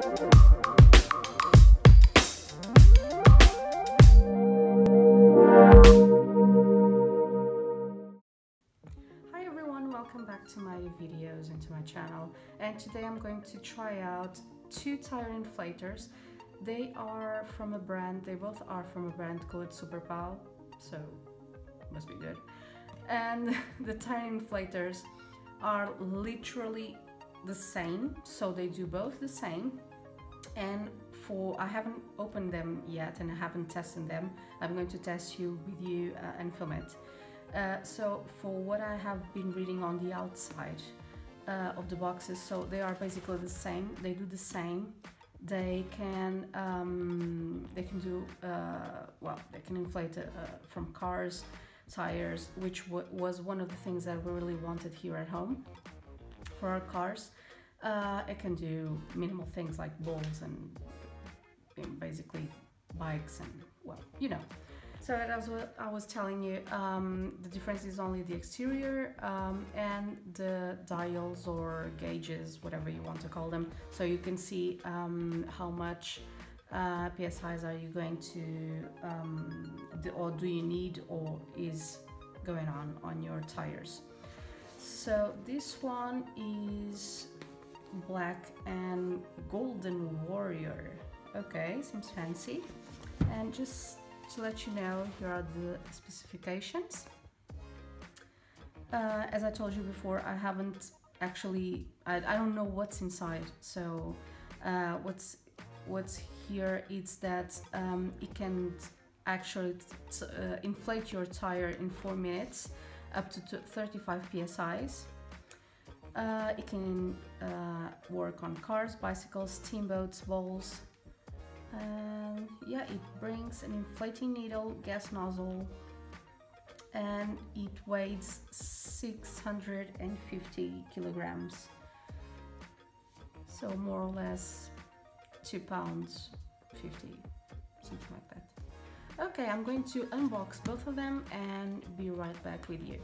Welcome back to my videos and to my channel, and today I'm going to try out two tire inflators. They are from a brand, they both are from a brand called Superpow, so must be good. And the tire inflators are literally the same, so they do both the same. And I haven't opened them yet and I haven't tested them. I'm going to test with you and film it. So for what I have been reading on the outside of the boxes, so they are basically the same. They do the same. They can do well, they can inflate from cars, tires, which was one of the things that we really wanted here at home for our cars. It can do minimal things like balls and basically bikes and, well, you know. So that's what I was telling you. The difference is only the exterior and the dials or gauges, whatever you want to call them. So you can see how much PSIs are you going to, or do you need, or is going on your tires. So this one is black and golden warrior. Okay, seems fancy. And just to let you know, here are the specifications. As I told you before, I haven't actually, I don't know what's inside. So what's here is that it can actually inflate your tire in 4 minutes up to 35 PSIs. It can work on cars, bicycles, steamboats, bowls. And yeah, it brings an inflating needle, gas nozzle, and it weighs 650 kilograms. So more or less 2 pounds 50, something like that. Okay, I'm going to unbox both of them and be right back with you.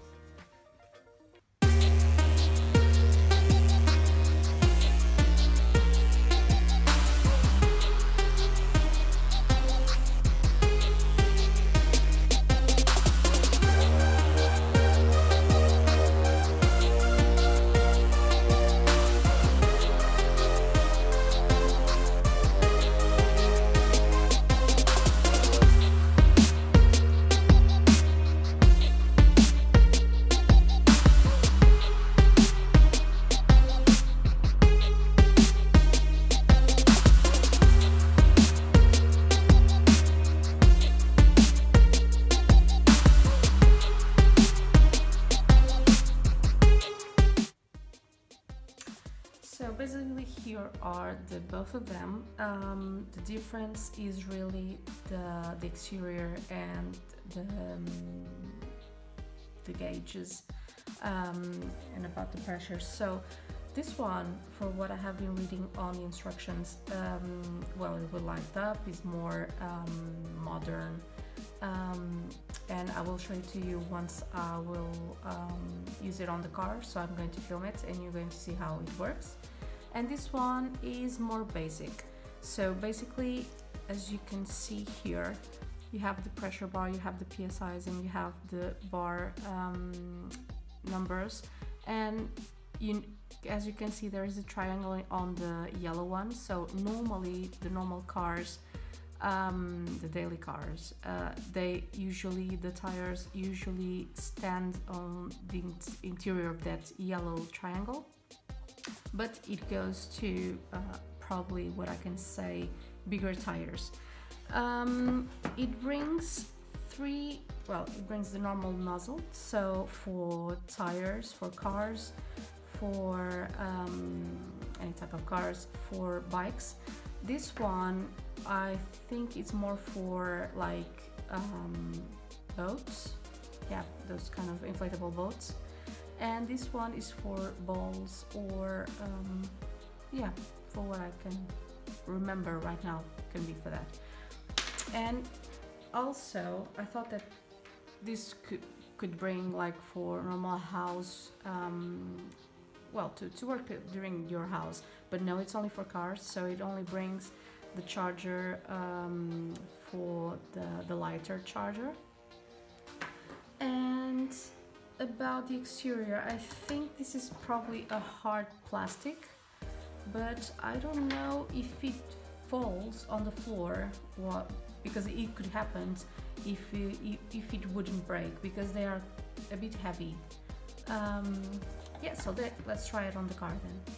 So basically here are both of them. The difference is really the exterior and the gauges and about the pressure. So this one, for what I have been reading on the instructions, well, it will light up, is more modern, and I will show it to you once I will use it on the car. So I'm going to film it and you're going to see how it works. And this one is more basic. So basically, as you can see here, you have the pressure bar, you have the PSIs, and you have the bar numbers. And as you can see, there is a triangle on the yellow one. So normally, the normal cars, the daily cars, the tires usually stand on the interior of that yellow triangle. But it goes to probably, what I can say, bigger tires. It brings it brings the normal nozzle, so for tires, for cars, for any type of cars, for bikes. This one, I think it's more for like boats, yeah, those kind of inflatable boats. And this one is for balls, or yeah, for what I can remember right now, can be for that. And also I thought that this could bring, like, for normal house, well, to work during your house, but no, it's only for cars, so it only brings the charger for the lighter charger. And about the exterior, I think this is probably a hard plastic, but I don't know if it falls on the floor, because it could happen if it wouldn't break, because they are a bit heavy. Yeah, so let's try it on the car then.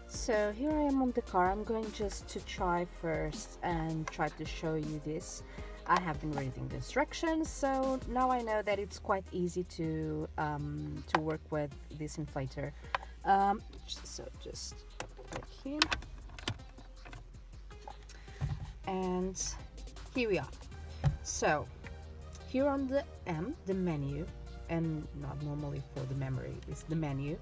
So here I am on the car. I'm going just to try first and try to show you this. I have been reading the instructions, so now I know that it's quite easy to work with this inflator. So just right here, and here we are. So here on the M, the menu, and not normally for the memory, it's the menu.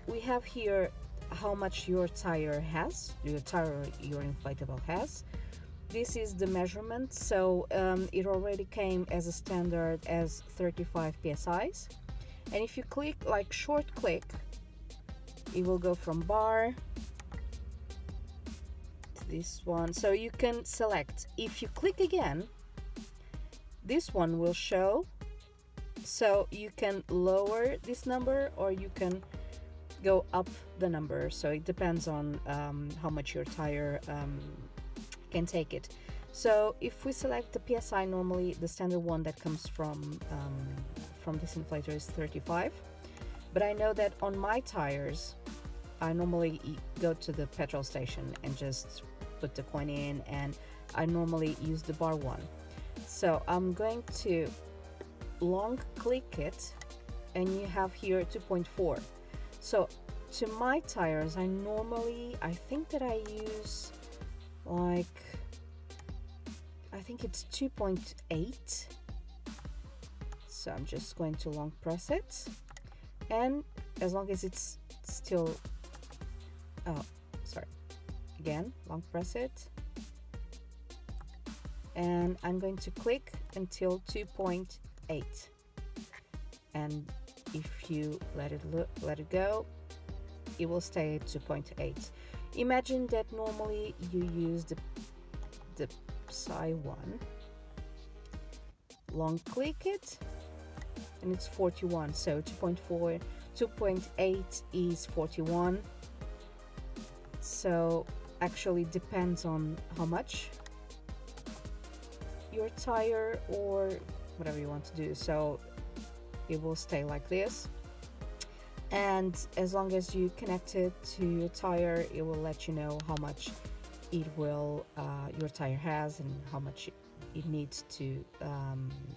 We have here how much your tire has, your inflatable has. This is the measurement, so it already came as a standard as 35 psi's, and if you click, like short click, it will go from bar to this one. So you can select. If you click again, this one will show, so you can lower this number or you can go up the number, so it depends on how much your tire can take it. So if we select the PSI, normally the standard one that comes from this inflator is 35, but I know that on my tires I normally go to the petrol station and just put the coin in, and I normally use the bar one. So I'm going to long click it, and you have here 2.4. So to my tires, I think that I use, like, I think it's 2.8. So I'm just going to long press it, and as long as it's still, oh sorry, again long press it, and I'm going to click until 2.8, and if you let it go, it will stay at 2.8. Imagine that normally you use the PSI one, long click it, and it's 41. So 2.4, 2.8 is 41. So actually depends on how much your tire or whatever you want to do. So it will stay like this, and as long as you connect it to your tire, it will let you know how much your tire has and how much it needs to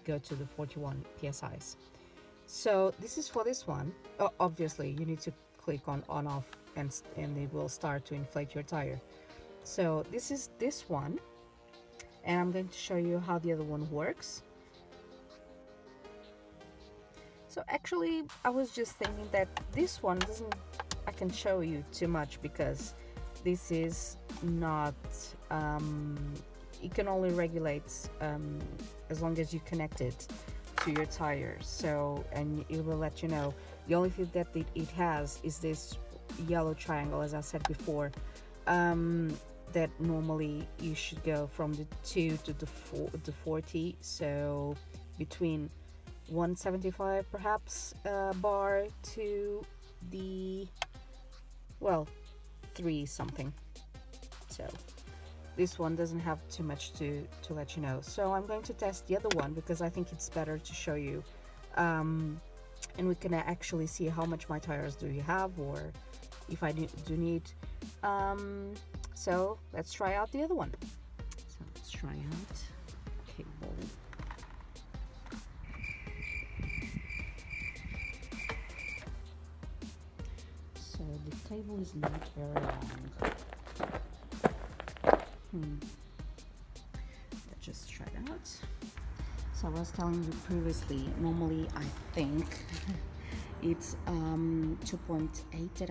go to the 41 psi's. So this is for this one. Obviously you need to click on off, and it will start to inflate your tire. So this is this one, and I'm going to show you how the other one works. So actually I was just thinking that this one I can show you too much, because this is not, it can only regulate as long as you connect it to your tire. So, and it will let you know. The only thing that it has is this yellow triangle, as I said before, that normally you should go from the 2 to the 40, so between 175 perhaps bar to the, well, 3 something. So this one doesn't have too much to let you know. So I'm going to test the other one, because I think it's better to show you, and we can actually see how much my tires do you have, or if I do need. So let's try out the other one. So let's try out cable. So the cable is not very long. Let's just try it out. So I was telling you previously, normally I think it's 2.8 that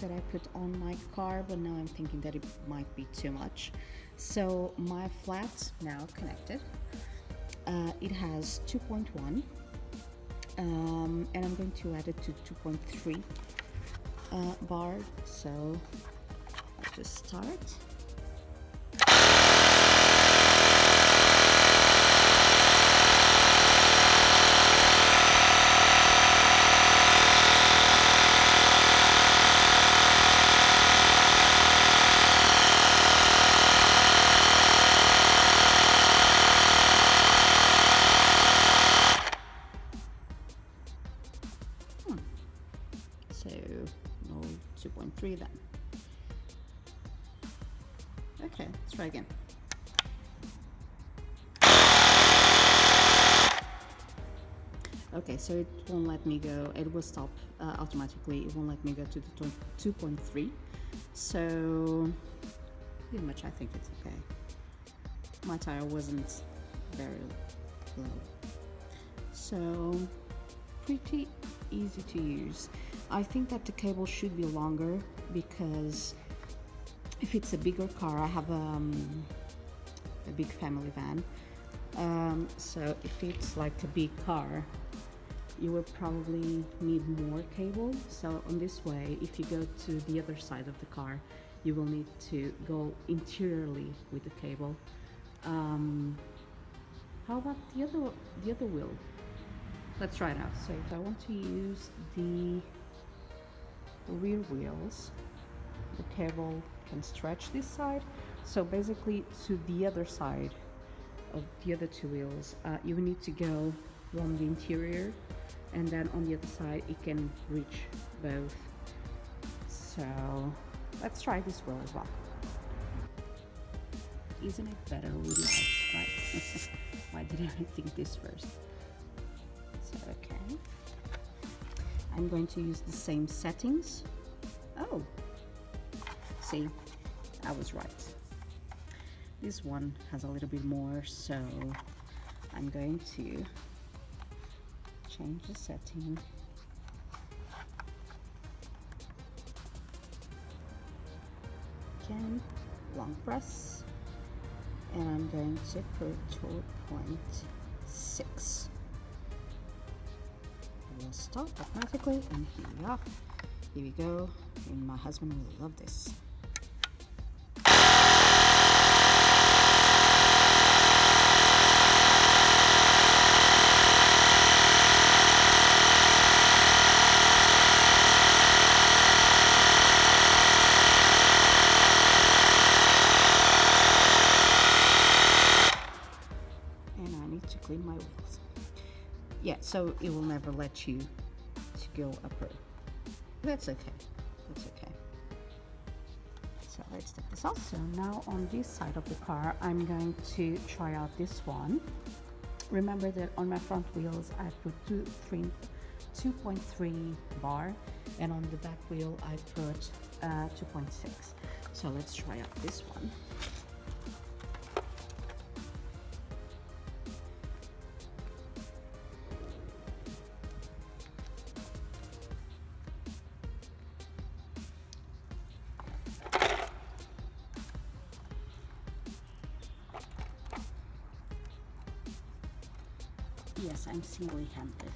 I put on my car, but now I'm thinking that it might be too much. So my flat now connected, it has 2.1, and I'm going to add it to 2.3. bar, so I'll just start. So no 2.3 then. Okay, let's try again. Okay, so it won't let me go. It will stop automatically. It won't let me go to the 2.3. So pretty much I think it's okay. My tire wasn't very low. So pretty easy to use. I think that the cable should be longer because if it's a bigger car, I have a big family van. So if it's like a big car, you will probably need more cable. So on this way, if you go to the other side of the car, you will need to go interiorly with the cable. How about the other wheel? Let's try it out. So if I want to use the rear wheels, the cable can stretch this side. So basically to the other side of the other two wheels, you will need to go on the interior, and then on the other side it can reach both. So let's try this wheel as well. Isn't it better with lights, right? Why didn't I think this first? So, okay. I'm going to use the same settings. Oh, see, I was right. This one has a little bit more, so I'm going to change the setting. Again, long press, and I'm going to put 2.6. It will stop automatically, and here we are. Here we go, and my husband will love this. Clean my wheels. Yeah, so it will never let you to go upper. That's okay. That's okay. So let's take this off. So now on this side of the car, I'm going to try out this one. Remember that on my front wheels, I put 2.3 bar, and on the back wheel, I put 2.6. So let's try out this one. Yes, I'm single-handed.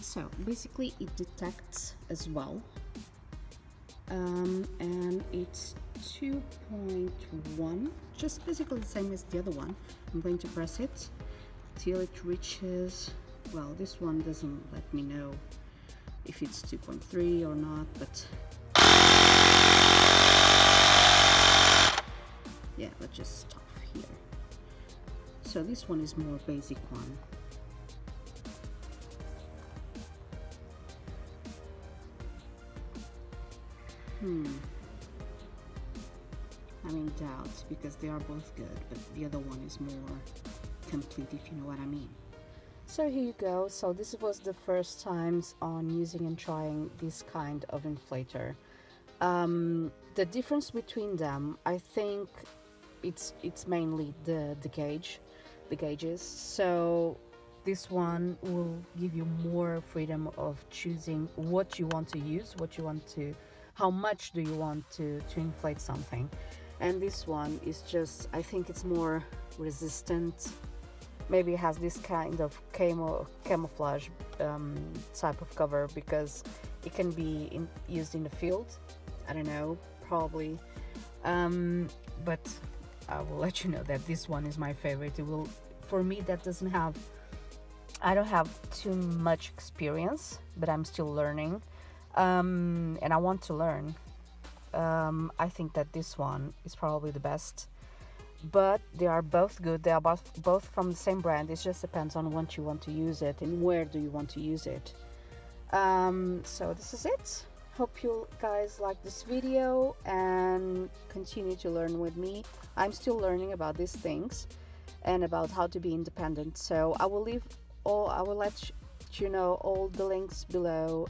So basically it detects as well, and it's 2.1, just basically the same as the other one. I'm going to press it till it reaches, well, this one doesn't let me know if it's 2.3 or not, but yeah, let's just stop here. So this one is more basic one. I'm in doubt because they are both good, but the other one is more complete, if you know what I mean. So here you go. So this was the first times on using and trying this kind of inflator. The difference between them, I think it's mainly the gauges. So this one will give you more freedom of choosing what you want to use, how much do you want to inflate something. And this one is just, I think it's more resistant maybe it has this kind of camouflage type of cover, because it can be used in the field. I don't know, probably, but I will let you know that this one is my favorite. It will, for me, that doesn't have, I don't have too much experience, but I'm still learning, and I want to learn. I think that this one is probably the best, but they are both good. They are both from the same brand. It just depends on what you want to use it and where do you want to use it. So this is it. Hope you guys like this video and continue to learn with me. I'm still learning about these things and about how to be independent. So I will let you know all the links below,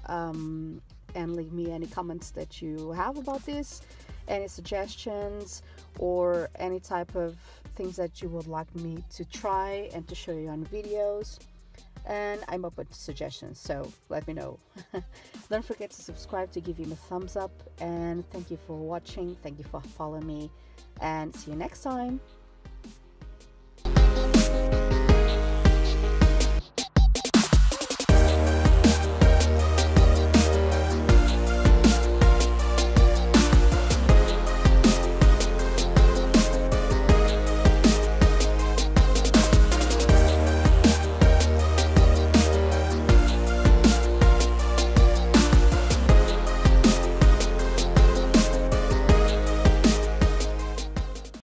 and leave me any comments that you have about this, any suggestions, or any type of things that you would like me to try and to show you on videos. And I'm open to suggestions, so let me know. Don't forget to subscribe to give me a thumbs up, and thank you for watching, thank you for following me, and see you next time.